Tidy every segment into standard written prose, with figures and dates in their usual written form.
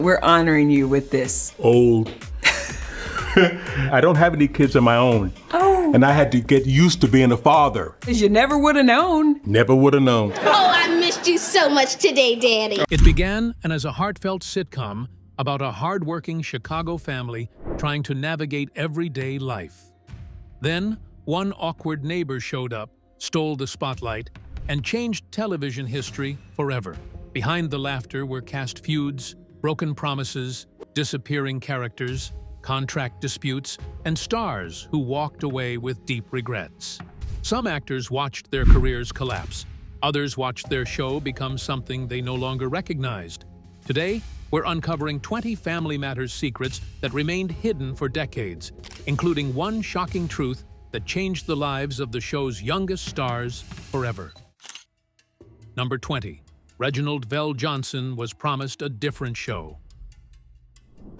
We're honoring you with this. Old. I don't have any kids of my own. Oh. And I had to get used to being a father. 'Cause you never would have known. Never would have known. Oh, I missed you so much today, Daddy. It began as a heartfelt sitcom about a hardworking Chicago family trying to navigate everyday life. Then, one awkward neighbor showed up, stole the spotlight, and changed television history forever. Behind the laughter were cast feuds, broken promises, disappearing characters, contract disputes, and stars who walked away with deep regrets. Some actors watched their careers collapse. Others watched their show become something they no longer recognized. Today, we're uncovering 20 Family Matters secrets that remained hidden for decades, including one shocking truth that changed the lives of the show's youngest stars forever. Number 20. Reginald VelJohnson was promised a different show.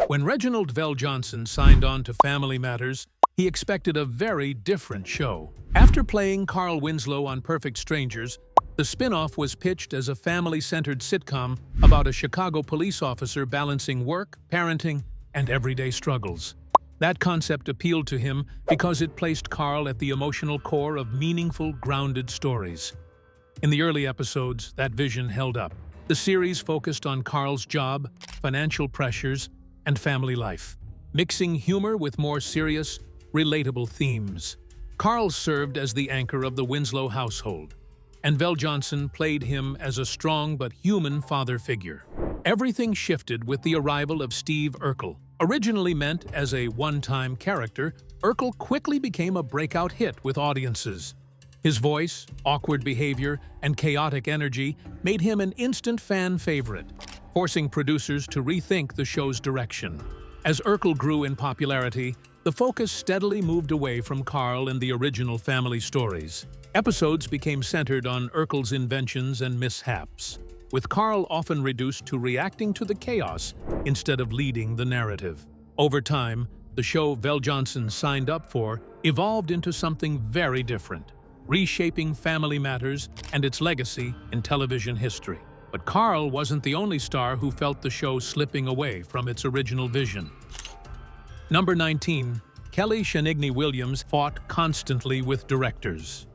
When Reginald VelJohnson signed on to Family Matters, he expected a very different show. After playing Carl Winslow on Perfect Strangers, the spin-off was pitched as a family-centered sitcom about a Chicago police officer balancing work, parenting, and everyday struggles. That concept appealed to him because it placed Carl at the emotional core of meaningful, grounded stories. In the early episodes, that vision held up. The series focused on Carl's job, financial pressures, and family life, mixing humor with more serious, relatable themes. Carl served as the anchor of the Winslow household, and VelJohnson played him as a strong but human father figure. Everything shifted with the arrival of Steve Urkel. Originally meant as a one-time character, Urkel quickly became a breakout hit with audiences. His voice, awkward behavior, and chaotic energy made him an instant fan favorite, forcing producers to rethink the show's direction. As Urkel grew in popularity, the focus steadily moved away from Carl and the original family stories. Episodes became centered on Urkel's inventions and mishaps, with Carl often reduced to reacting to the chaos instead of leading the narrative. Over time, the show VelJohnson signed up for evolved into something very different, reshaping Family Matters and its legacy in television history. But Carl wasn't the only star who felt the show slipping away from its original vision. Number 19. Kelly Shanigny Williams fought constantly with directors.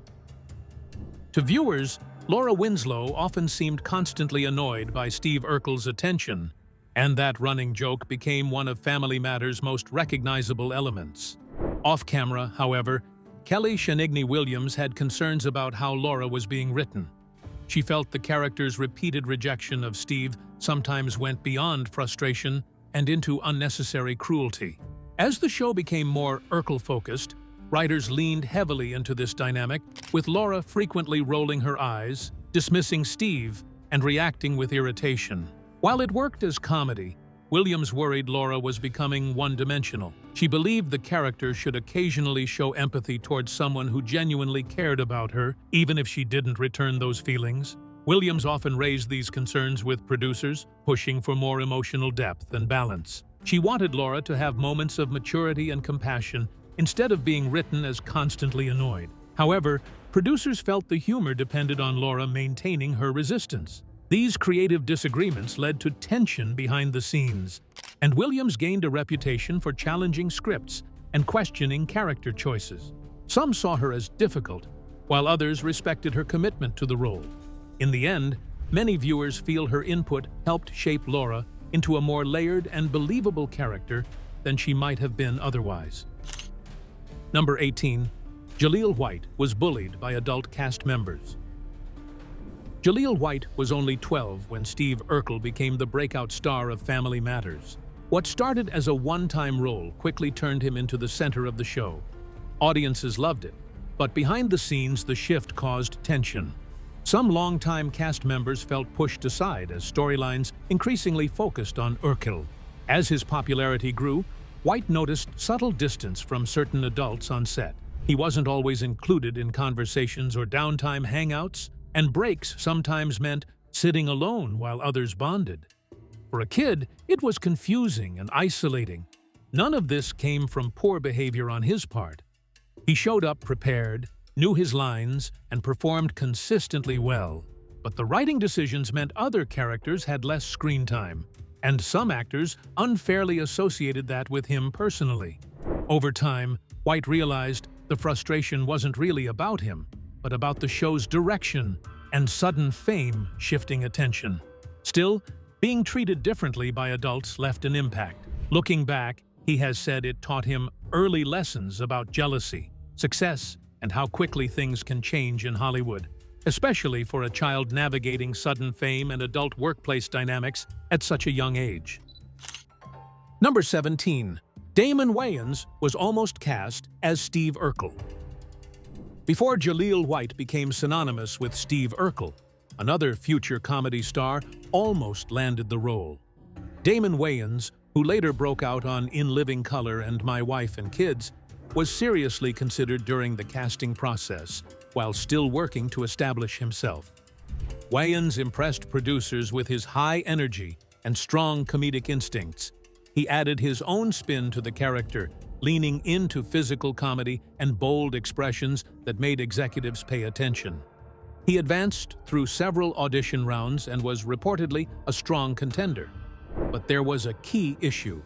To viewers, Laura Winslow often seemed constantly annoyed by Steve Urkel's attention, and that running joke became one of Family Matters' most recognizable elements. Off-camera, however, Kelly Shanigny Williams had concerns about how Laura was being written. She felt the character's repeated rejection of Steve sometimes went beyond frustration and into unnecessary cruelty. As the show became more Urkel-focused, writers leaned heavily into this dynamic, with Laura frequently rolling her eyes, dismissing Steve, and reacting with irritation. While it worked as comedy, Williams worried Laura was becoming one-dimensional. She believed the character should occasionally show empathy towards someone who genuinely cared about her, even if she didn't return those feelings. Williams often raised these concerns with producers, pushing for more emotional depth and balance. She wanted Laura to have moments of maturity and compassion instead of being written as constantly annoyed. However, producers felt the humor depended on Laura maintaining her resistance. These creative disagreements led to tension behind the scenes, and Williams gained a reputation for challenging scripts and questioning character choices. Some saw her as difficult, while others respected her commitment to the role. In the end, many viewers feel her input helped shape Laura into a more layered and believable character than she might have been otherwise. Number 18. Jaleel White was bullied by adult cast members. Jaleel White was only 12 when Steve Urkel became the breakout star of Family Matters. What started as a one-time role quickly turned him into the center of the show. Audiences loved it, but behind the scenes the shift caused tension. Some longtime cast members felt pushed aside as storylines increasingly focused on Urkel. As his popularity grew, White noticed subtle distance from certain adults on set. He wasn't always included in conversations or downtime hangouts, and breaks sometimes meant sitting alone while others bonded. For a kid, it was confusing and isolating. None of this came from poor behavior on his part. He showed up prepared, knew his lines, and performed consistently well. But the writing decisions meant other characters had less screen time. and some actors unfairly associated that with him personally. Over time, White realized the frustration wasn't really about him, but about the show's direction and sudden fame shifting attention. Still, being treated differently by adults left an impact. Looking back, he has said it taught him early lessons about jealousy, success, and how quickly things can change in Hollywood, especially for a child navigating sudden fame and adult workplace dynamics at such a young age. Number 17. Damon Wayans was almost cast as Steve Urkel. Before Jaleel White became synonymous with Steve Urkel, another future comedy star almost landed the role. Damon Wayans, who later broke out on In Living Color and My Wife and Kids, was seriously considered during the casting process, while still working to establish himself. Wayans impressed producers with his high energy and strong comedic instincts. He added his own spin to the character, leaning into physical comedy and bold expressions that made executives pay attention. He advanced through several audition rounds and was reportedly a strong contender. But there was a key issue.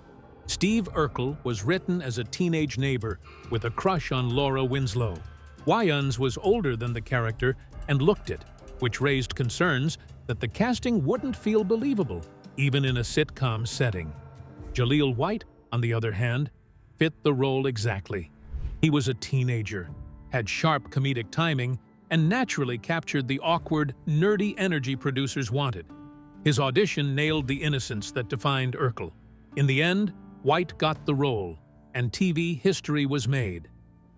Steve Urkel was written as a teenage neighbor with a crush on Laura Winslow. Wayans was older than the character and looked it, which raised concerns that the casting wouldn't feel believable, even in a sitcom setting. Jaleel White, on the other hand, fit the role exactly. He was a teenager, had sharp comedic timing, and naturally captured the awkward, nerdy energy producers wanted. His audition nailed the innocence that defined Urkel. In the end, White got the role, and TV history was made.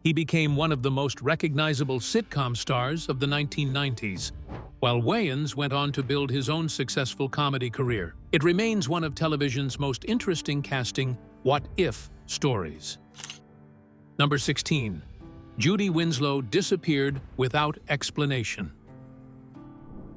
He became one of the most recognizable sitcom stars of the 1990s, while Wayans went on to build his own successful comedy career. It remains one of television's most interesting casting what-if stories. Number 16. Judy Winslow disappeared without explanation.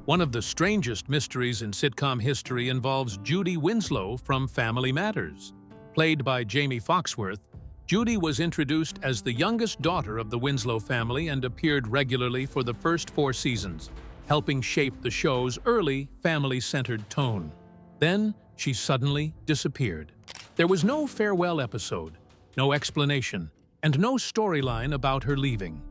One of the strangest mysteries in sitcom history involves Judy Winslow from Family Matters. Played by Jamie Foxworth, Judy was introduced as the youngest daughter of the Winslow family and appeared regularly for the first 4 seasons, helping shape the show's early family-centered tone. Then, she suddenly disappeared. There was no farewell episode, no explanation, and no storyline about her leaving.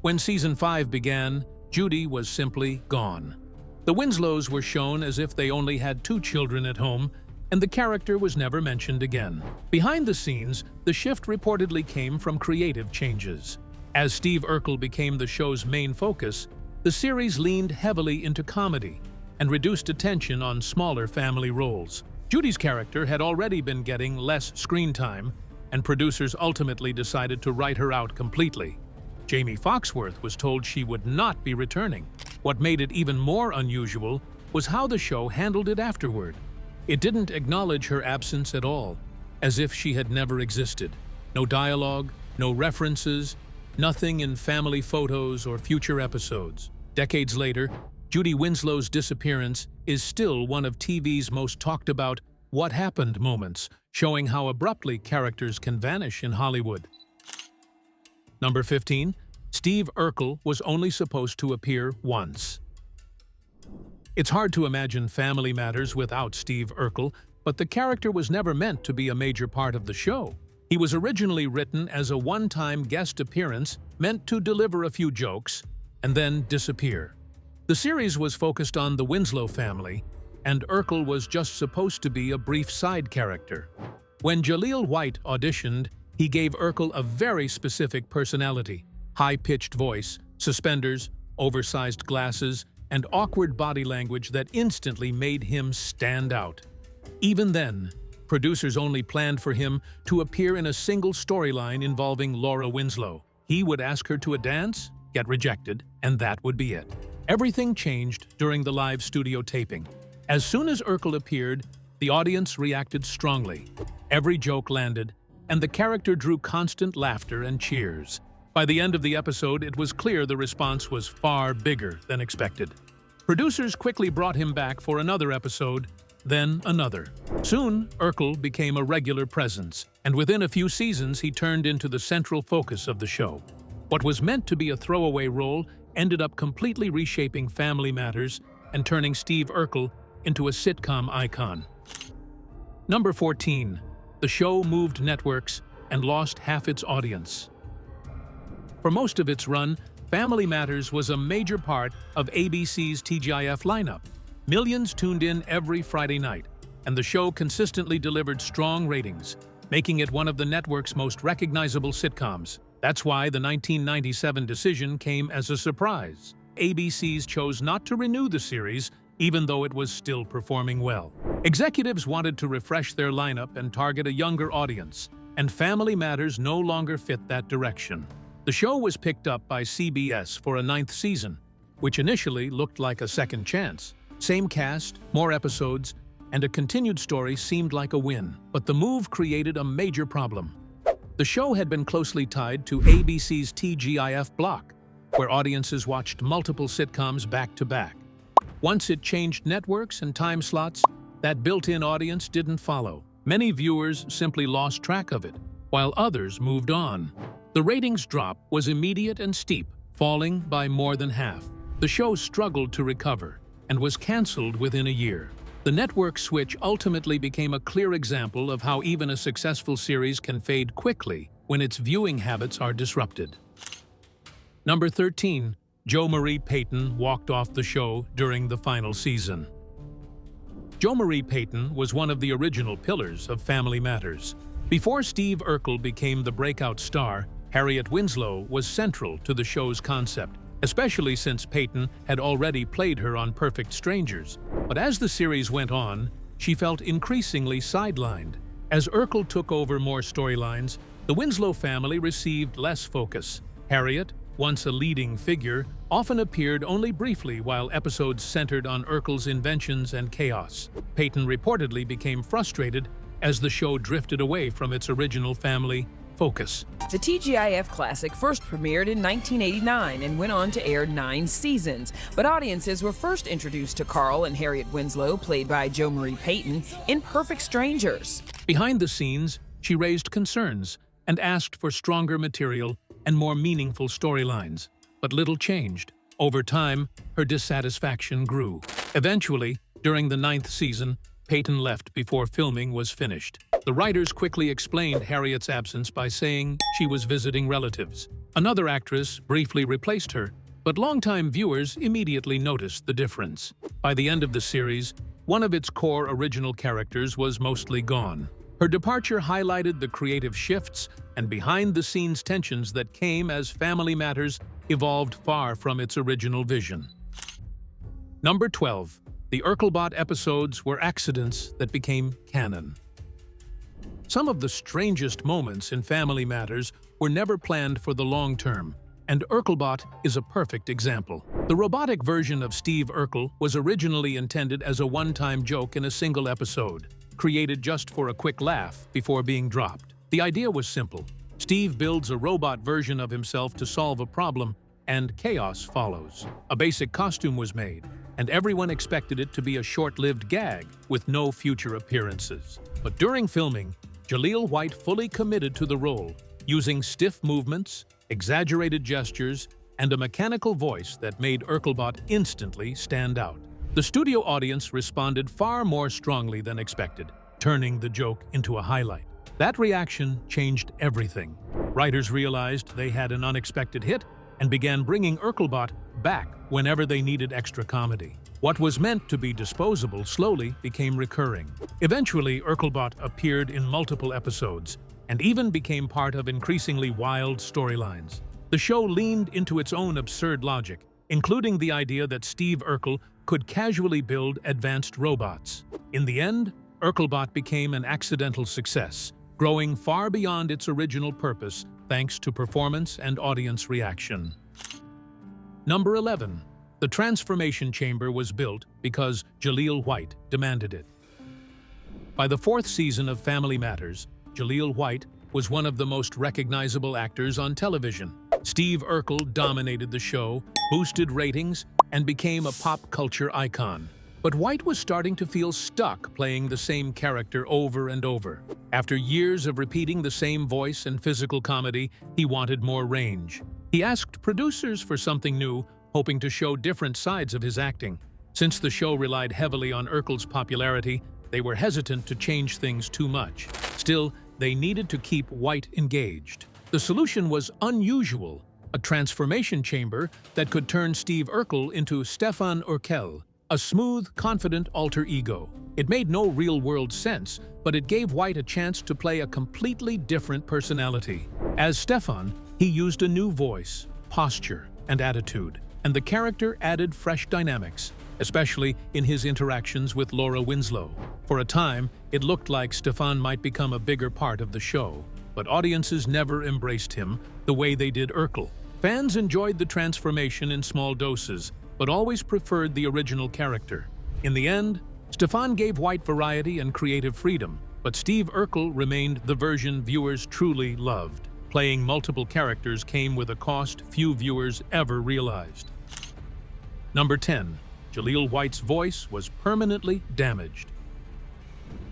When season 5 began, Judy was simply gone. The Winslows were shown as if they only had 2 children at home, and the character was never mentioned again. Behind the scenes, the shift reportedly came from creative changes. As Steve Urkel became the show's main focus, the series leaned heavily into comedy and reduced attention on smaller family roles. Judy's character had already been getting less screen time, and producers ultimately decided to write her out completely. Jamie Foxworth was told she would not be returning. What made it even more unusual was how the show handled it afterward. It didn't acknowledge her absence at all, as if she had never existed. No dialogue, no references, nothing in family photos or future episodes. Decades later, Judy Winslow's disappearance is still one of TV's most talked about "what happened" moments, showing how abruptly characters can vanish in Hollywood. Number 15. Steve Urkel was only supposed to appear once. It's hard to imagine Family Matters without Steve Urkel, but the character was never meant to be a major part of the show. He was originally written as a one-time guest appearance meant to deliver a few jokes and then disappear. The series was focused on the Winslow family, and Urkel was just supposed to be a brief side character. When Jaleel White auditioned, he gave Urkel a very specific personality: high-pitched voice, suspenders, oversized glasses, and awkward body language that instantly made him stand out. Even then, producers only planned for him to appear in a single storyline involving Laura Winslow. He would ask her to a dance, get rejected, and that would be it. Everything changed during the live studio taping. As soon as Urkel appeared, the audience reacted strongly. Every joke landed, and the character drew constant laughter and cheers. By the end of the episode, it was clear the response was far bigger than expected. Producers quickly brought him back for another episode, then another. Soon, Urkel became a regular presence, and within a few seasons he turned into the central focus of the show. What was meant to be a throwaway role ended up completely reshaping Family Matters and turning Steve Urkel into a sitcom icon. Number 14. The show moved networks and lost half its audience. For most of its run, Family Matters was a major part of ABC's TGIF lineup. Millions tuned in every Friday night, and the show consistently delivered strong ratings, making it one of the network's most recognizable sitcoms. That's why the 1997 decision came as a surprise. ABC's chose not to renew the series, even though it was still performing well. Executives wanted to refresh their lineup and target a younger audience, and Family Matters no longer fit that direction. The show was picked up by CBS for a 9th season, which initially looked like a second chance. Same cast, more episodes, and a continued story seemed like a win. But the move created a major problem. The show had been closely tied to ABC's TGIF block, where audiences watched multiple sitcoms back-to-back. Once it changed networks and time slots, that built-in audience didn't follow. Many viewers simply lost track of it, while others moved on. The ratings drop was immediate and steep, falling by more than half. The show struggled to recover and was canceled within a year. The network switch ultimately became a clear example of how even a successful series can fade quickly when its viewing habits are disrupted. Number 13. Jo Marie Payton walked off the show during the final season. Jo Marie Payton was one of the original pillars of Family Matters. Before Steve Urkel became the breakout star, Harriet Winslow was central to the show's concept, especially since Payton had already played her on Perfect Strangers. But as the series went on, she felt increasingly sidelined. As Urkel took over more storylines, the Winslow family received less focus. Harriet, once a leading figure, often appeared only briefly while episodes centered on Urkel's inventions and chaos. Payton reportedly became frustrated as the show drifted away from its original family focus. The TGIF classic first premiered in 1989 and went on to air 9 seasons, but audiences were first introduced to Carl and Harriet Winslow, played by Jo Marie Payton, in Perfect Strangers. Behind the scenes, she raised concerns and asked for stronger material and more meaningful storylines. But little changed. Over time, her dissatisfaction grew. Eventually, during the 9th season, Payton left before filming was finished. The writers quickly explained Harriet's absence by saying she was visiting relatives. Another actress briefly replaced her, but longtime viewers immediately noticed the difference. By the end of the series, one of its core original characters was mostly gone. Her departure highlighted the creative shifts and behind-the-scenes tensions that came as Family Matters evolved far from its original vision. Number 12. The Urkelbot episodes were accidents that became canon. Some of the strangest moments in Family Matters were never planned for the long term, and Urkelbot is a perfect example. The robotic version of Steve Urkel was originally intended as a one-time joke in a single episode, created just for a quick laugh before being dropped. The idea was simple. Steve builds a robot version of himself to solve a problem, and chaos follows. A basic costume was made, and everyone expected it to be a short-lived gag with no future appearances. But during filming, Jaleel White fully committed to the role, using stiff movements, exaggerated gestures, and a mechanical voice that made Urkelbot instantly stand out. The studio audience responded far more strongly than expected, turning the joke into a highlight. That reaction changed everything. Writers realized they had an unexpected hit and began bringing Urkelbot back whenever they needed extra comedy. What was meant to be disposable slowly became recurring. Eventually, Urkelbot appeared in multiple episodes and even became part of increasingly wild storylines. The show leaned into its own absurd logic, including the idea that Steve Urkel could casually build advanced robots. In the end, Urkelbot became an accidental success, growing far beyond its original purpose thanks to performance and audience reaction. Number 11. The Transformation Chamber was built because Jaleel White demanded it. By the 4th season of Family Matters, Jaleel White was one of the most recognizable actors on television. Steve Urkel dominated the show, boosted ratings, and became a pop culture icon. But White was starting to feel stuck playing the same character over and over. After years of repeating the same voice and physical comedy, he wanted more range. He asked producers for something new, hoping to show different sides of his acting. Since the show relied heavily on Urkel's popularity, they were hesitant to change things too much. Still, they needed to keep White engaged. The solution was unusual, a transformation chamber that could turn Steve Urkel into Stefan Urkel, a smooth, confident alter ego. It made no real-world sense, but it gave White a chance to play a completely different personality. As Stefan, he used a new voice, posture, and attitude, and the character added fresh dynamics, especially in his interactions with Laura Winslow. For a time, it looked like Stefan might become a bigger part of the show, but audiences never embraced him the way they did Urkel. Fans enjoyed the transformation in small doses, but always preferred the original character. In the end, Stefan gave White variety and creative freedom, but Steve Urkel remained the version viewers truly loved. Playing multiple characters came with a cost few viewers ever realized. Number 10. Jaleel White's voice was permanently damaged.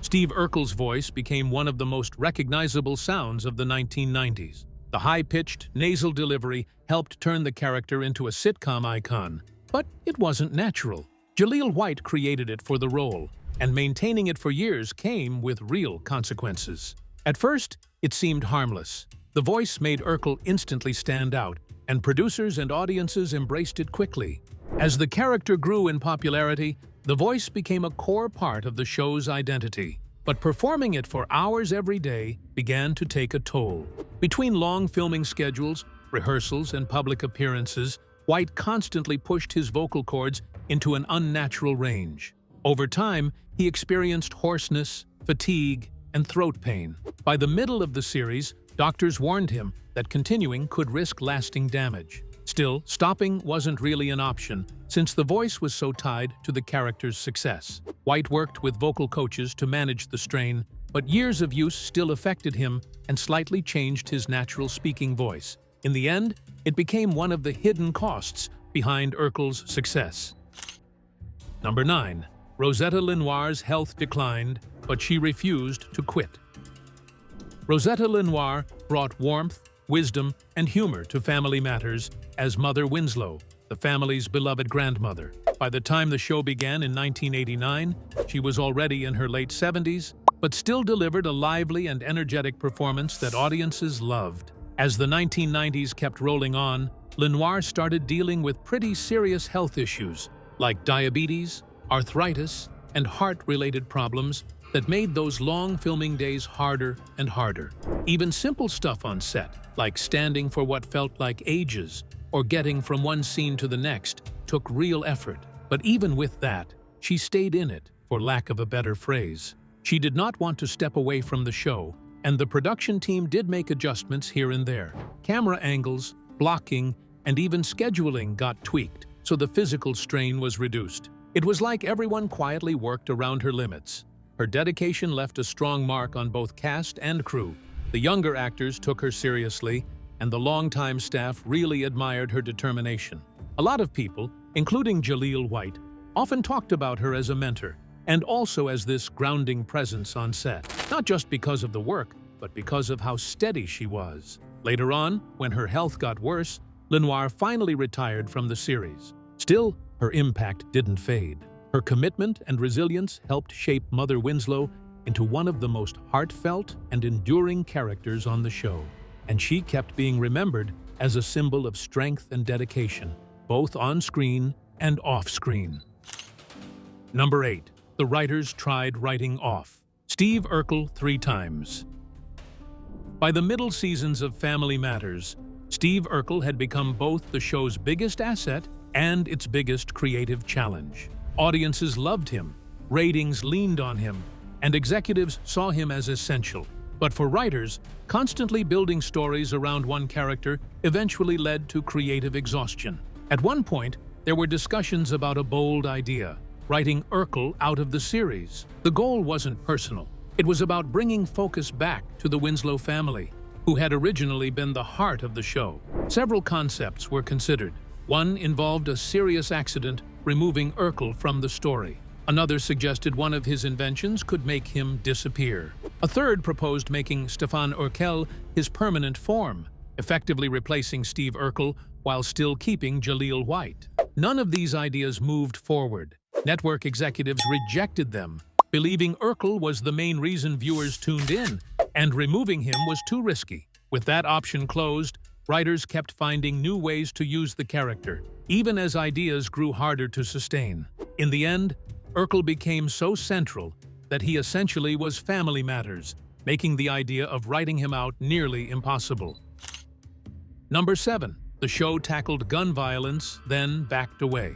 Steve Urkel's voice became one of the most recognizable sounds of the 1990s. The high-pitched, nasal delivery helped turn the character into a sitcom icon, but it wasn't natural. Jaleel White created it for the role, and maintaining it for years came with real consequences. At first, it seemed harmless. The voice made Urkel instantly stand out, and producers and audiences embraced it quickly. As the character grew in popularity, the voice became a core part of the show's identity. But performing it for hours every day began to take a toll. Between long filming schedules, rehearsals, and public appearances, White constantly pushed his vocal cords into an unnatural range. Over time, he experienced hoarseness, fatigue, and throat pain. By the middle of the series, doctors warned him that continuing could risk lasting damage. Still, stopping wasn't really an option, since the voice was so tied to the character's success. White worked with vocal coaches to manage the strain, but years of use still affected him and slightly changed his natural speaking voice. In the end, it became one of the hidden costs behind Urkel's success. Number 9. Rosetta Lenoir's health declined, but she refused to quit. Rosetta Lenoir brought warmth, wisdom, and humor to family matters as Mother Winslow, the family's beloved grandmother. By the time the show began in 1989, she was already in her late 70s, but still delivered a lively and energetic performance that audiences loved. As the 1990s kept rolling on, Lenoir started dealing with pretty serious health issues like diabetes, arthritis, and heart-related problems that made those long filming days harder and harder. Even simple stuff on set, like standing for what felt like ages or getting from one scene to the next, took real effort. But even with that, she stayed in it, for lack of a better phrase. She did not want to step away from the show, and the production team did make adjustments here and there. Camera angles, blocking, and even scheduling got tweaked, so the physical strain was reduced. It was like everyone quietly worked around her limits. Her dedication left a strong mark on both cast and crew. The younger actors took her seriously, and the longtime staff really admired her determination. A lot of people, including Jaleel White, often talked about her as a mentor, and also as this grounding presence on set, not just because of the work, but because of how steady she was. Later on, when her health got worse, Lenoir finally retired from the series. Still, her impact didn't fade. Her commitment and resilience helped shape Mother Winslow into one of the most heartfelt and enduring characters on the show, and she kept being remembered as a symbol of strength and dedication, both on screen and off screen. Number 8. The writers tried writing off Steve Urkel 3 times. By the middle seasons of Family Matters, Steve Urkel had become both the show's biggest asset and its biggest creative challenge. Audiences loved him, ratings leaned on him, and executives saw him as essential. But for writers, constantly building stories around one character eventually led to creative exhaustion. At one point, there were discussions about a bold idea: writing Urkel out of the series. The goal wasn't personal. It was about bringing focus back to the Winslow family, who had originally been the heart of the show. Several concepts were considered. One involved a serious accident, removing Urkel from the story. Another suggested one of his inventions could make him disappear. A third proposed making Stefan Urkel his permanent form, effectively replacing Steve Urkel while still keeping Jaleel White. None of these ideas moved forward. Network executives rejected them believing Urkel was the main reason viewers tuned in, and removing him was too risky. With that option closed, writers kept finding new ways to use the character, even as ideas grew harder to sustain. In the end, Urkel became so central that he essentially was Family Matters, making the idea of writing him out nearly impossible. Number 7. The show tackled gun violence, then backed away.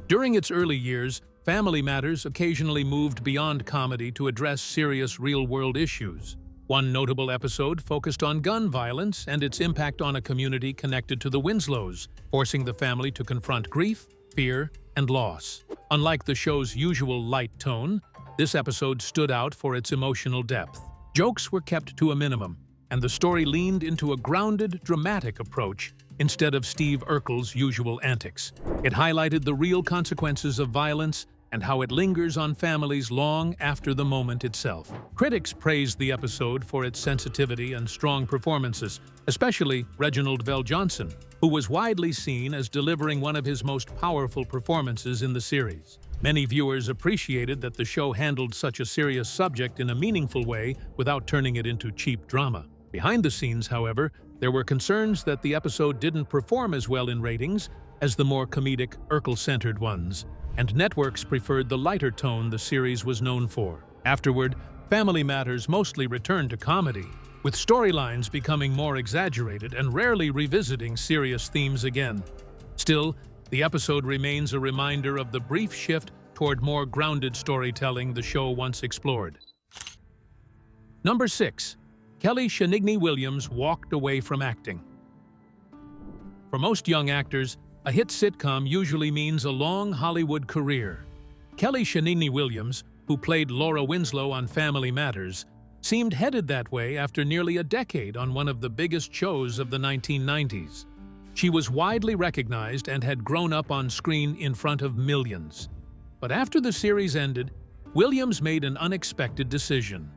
During its early years, Family Matters occasionally moved beyond comedy to address serious real-world issues. One notable episode focused on gun violence and its impact on a community connected to the Winslows, forcing the family to confront grief, fear, and loss. Unlike the show's usual light tone, this episode stood out for its emotional depth. Jokes were kept to a minimum, and the story leaned into a grounded, dramatic approach instead of Steve Urkel's usual antics. It highlighted the real consequences of violence and how it lingers on families long after the moment itself. Critics praised the episode for its sensitivity and strong performances, especially Reginald VelJohnson, who was widely seen as delivering one of his most powerful performances in the series. Many viewers appreciated that the show handled such a serious subject in a meaningful way without turning it into cheap drama. Behind the scenes, however, there were concerns that the episode didn't perform as well in ratings as the more comedic, Urkel-centered ones, and networks preferred the lighter tone the series was known for. Afterward, Family Matters mostly returned to comedy, with storylines becoming more exaggerated and rarely revisiting serious themes again. Still, the episode remains a reminder of the brief shift toward more grounded storytelling the show once explored. Number 6. Kelly Shanigny-Williams walked away from acting. For most young actors, a hit sitcom usually means a long Hollywood career. Kelly Shanigny-Williams, who played Laura Winslow on Family Matters, seemed headed that way after nearly a decade on one of the biggest shows of the 1990s. She was widely recognized and had grown up on screen in front of millions. But after the series ended, Williams made an unexpected decision.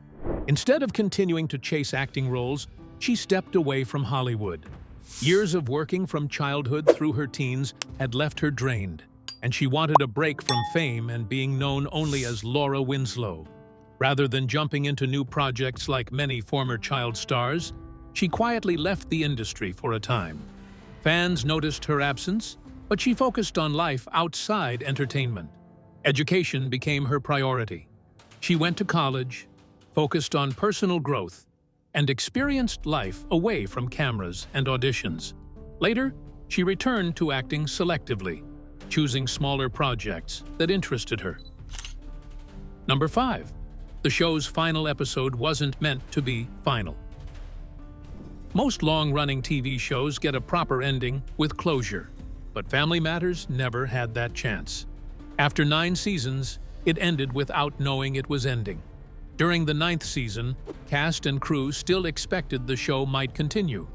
Instead of continuing to chase acting roles, she stepped away from Hollywood. Years of working from childhood through her teens had left her drained, and she wanted a break from fame and being known only as Laura Winslow. Rather than jumping into new projects like many former child stars, she quietly left the industry for a time. Fans noticed her absence, but she focused on life outside entertainment. Education became her priority. She went to college, focused on personal growth, and experienced life away from cameras and auditions. Later, she returned to acting selectively, choosing smaller projects that interested her. Number 5. The show's final episode wasn't meant to be final. Most long-running TV shows get a proper ending with closure, but Family Matters never had that chance. After 9 seasons, it ended without knowing it was ending. During the 9th season, cast and crew still expected the show might continue.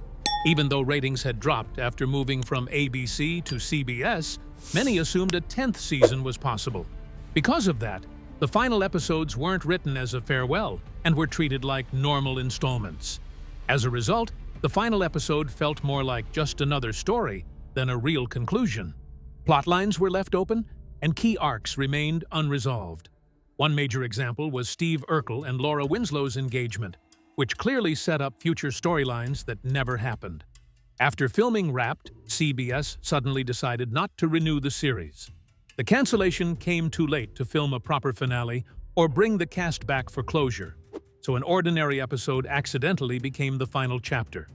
Even though ratings had dropped after moving from ABC to CBS, many assumed a 10th season was possible. Because of that, the final episodes weren't written as a farewell and were treated like normal installments. As a result, the final episode felt more like just another story than a real conclusion. Plotlines were left open, and key arcs remained unresolved. One major example was Steve Urkel and Laura Winslow's engagement, which clearly set up future storylines that never happened. After filming wrapped, CBS suddenly decided not to renew the series. The cancellation came too late to film a proper finale or bring the cast back for closure, so an ordinary episode accidentally became the final chapter.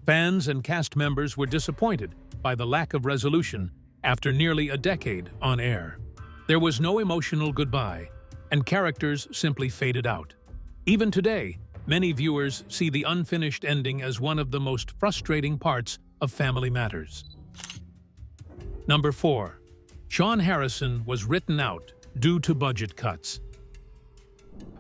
Fans and cast members were disappointed by the lack of resolution after nearly a decade on air. There was no emotional goodbye, and characters simply faded out. Even today, many viewers see the unfinished ending as one of the most frustrating parts of Family Matters. Number 4. Sean Harrison was written out due to budget cuts.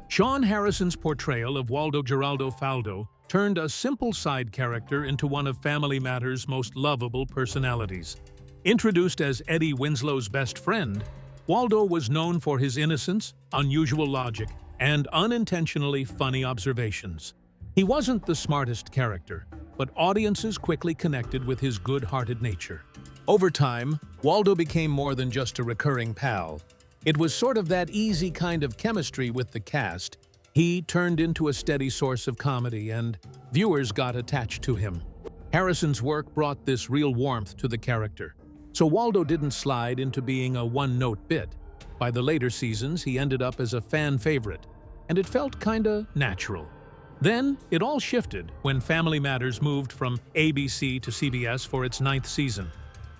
Sean Harrison's portrayal of Waldo Geraldo Faldo turned a simple side character into one of Family Matters' most lovable personalities. Introduced as Eddie Winslow's best friend, Waldo was known for his innocence, unusual logic, and unintentionally funny observations. He wasn't the smartest character, but audiences quickly connected with his good-hearted nature. Over time, Waldo became more than just a recurring pal. It was sort of that easy kind of chemistry with the cast. He turned into a steady source of comedy, and viewers got attached to him. Harrison's work brought this real warmth to the character, so Waldo didn't slide into being a one-note bit. By the later seasons, he ended up as a fan favorite, and it felt kinda natural. Then, it all shifted when Family Matters moved from ABC to CBS for its 9th season.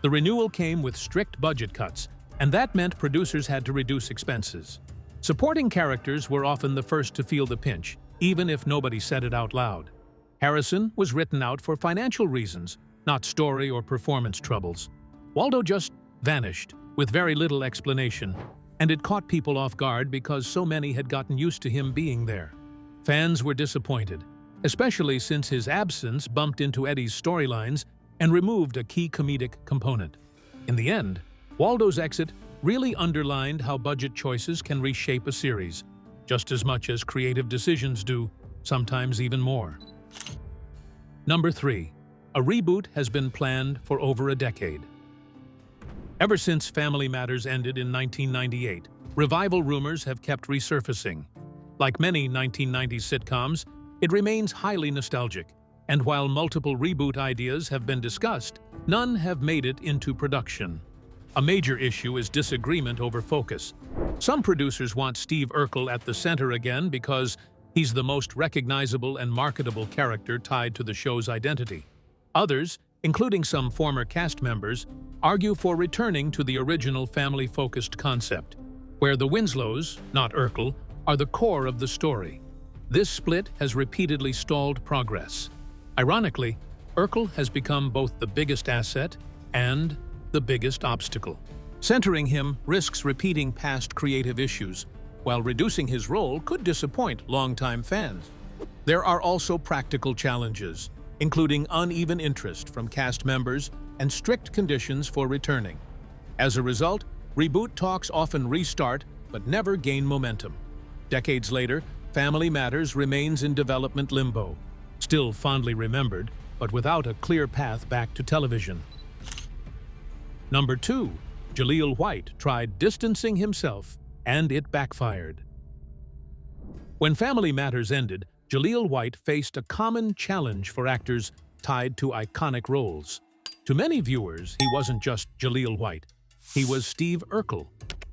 The renewal came with strict budget cuts, and that meant producers had to reduce expenses. Supporting characters were often the first to feel the pinch, even if nobody said it out loud. Harrison was written out for financial reasons, not story or performance troubles. Waldo just vanished, with very little explanation, and it caught people off guard because so many had gotten used to him being there. Fans were disappointed, especially since his absence bumped into Eddie's storylines and removed a key comedic component. In the end, Waldo's exit really underlined how budget choices can reshape a series, just as much as creative decisions do, sometimes even more. Number 3. A reboot has been planned for over a decade. Ever since Family Matters ended in 1998, revival rumors have kept resurfacing. Like many 1990s sitcoms, it remains highly nostalgic, and while multiple reboot ideas have been discussed, none have made it into production. A major issue is disagreement over focus. Some producers want Steve Urkel at the center again because he's the most recognizable and marketable character tied to the show's identity. Others, including some former cast members, argue for returning to the original family-focused concept, where the Winslows, not Urkel, are the core of the story. This split has repeatedly stalled progress. Ironically, Urkel has become both the biggest asset and the biggest obstacle. Centering him risks repeating past creative issues, while reducing his role could disappoint longtime fans. There are also practical challenges, including uneven interest from cast members and strict conditions for returning. As a result, reboot talks often restart but never gain momentum. Decades later, Family Matters remains in development limbo, still fondly remembered, but without a clear path back to television. Number 2. Jaleel White tried distancing himself, and it backfired. When Family Matters ended, Jaleel White faced a common challenge for actors tied to iconic roles. To many viewers, he wasn't just Jaleel White. He was Steve Urkel,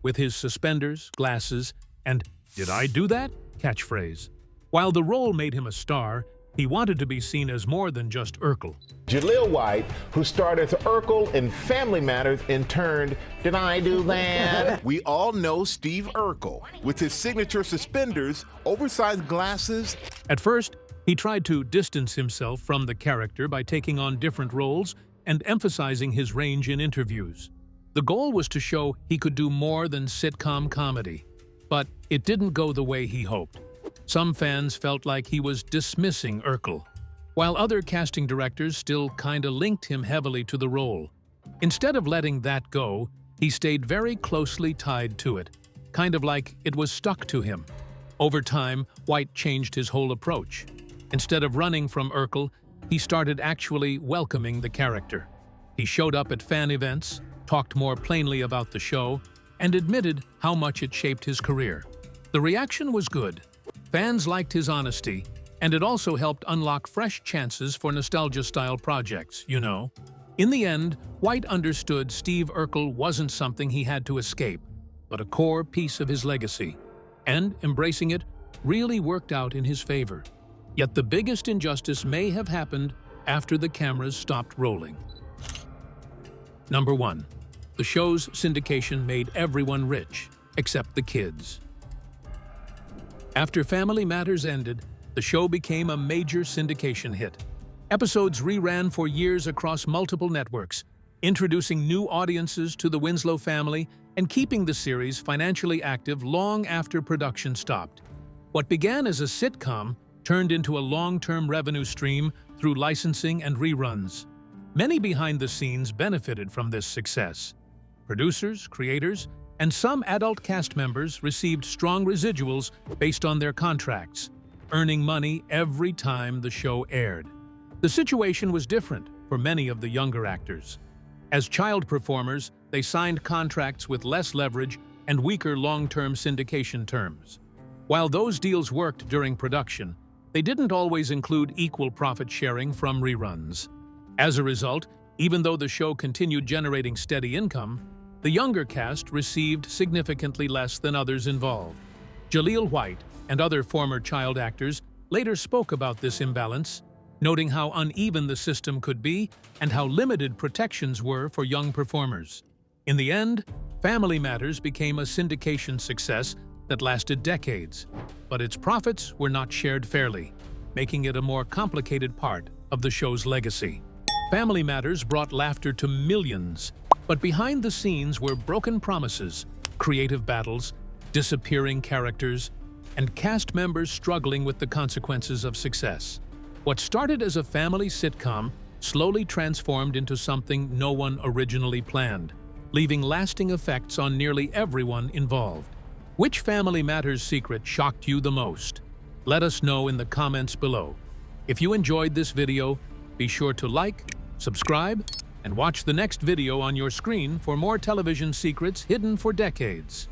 with his suspenders, glasses, and "Did I do that?" catchphrase. While the role made him a star, he wanted to be seen as more than just Urkel. Jaleel White, who starred as Urkel in Family Matters and turned "Did I do that?" We all know Steve Urkel, with his signature suspenders, oversized glasses. At first, he tried to distance himself from the character by taking on different roles and emphasizing his range in interviews. The goal was to show he could do more than sitcom comedy, but it didn't go the way he hoped. Some fans felt like he was dismissing Urkel, while other casting directors still kinda linked him heavily to the role. Instead of letting that go, he stayed very closely tied to it, kind of like it was stuck to him. Over time, White changed his whole approach. Instead of running from Urkel, he started actually welcoming the character. He showed up at fan events, talked more plainly about the show, and admitted how much it shaped his career. The reaction was good. Fans liked his honesty, and it also helped unlock fresh chances for nostalgia-style projects, you know. In the end, White understood Steve Urkel wasn't something he had to escape, but a core piece of his legacy, and embracing it really worked out in his favor. Yet the biggest injustice may have happened after the cameras stopped rolling. Number 1. The show's syndication made everyone rich, except the kids. After Family Matters ended, the show became a major syndication hit. Episodes reran for years across multiple networks, introducing new audiences to the Winslow family and keeping the series financially active long after production stopped. What began as a sitcom turned into a long-term revenue stream through licensing and reruns. Many behind the scenes benefited from this success. Producers, creators, and some adult cast members received strong residuals based on their contracts, earning money every time the show aired. The situation was different for many of the younger actors. As child performers, they signed contracts with less leverage and weaker long-term syndication terms. While those deals worked during production, they didn't always include equal profit sharing from reruns. As a result, even though the show continued generating steady income, the younger cast received significantly less than others involved. Jaleel White and other former child actors later spoke about this imbalance, noting how uneven the system could be and how limited protections were for young performers. In the end, Family Matters became a syndication success that lasted decades, but its profits were not shared fairly, making it a more complicated part of the show's legacy. Family Matters brought laughter to millions, but behind the scenes were broken promises, creative battles, disappearing characters, and cast members struggling with the consequences of success. What started as a family sitcom slowly transformed into something no one originally planned, leaving lasting effects on nearly everyone involved. Which Family Matters secret shocked you the most? Let us know in the comments below. If you enjoyed this video, be sure to like, subscribe, and watch the next video on your screen for more television secrets hidden for decades.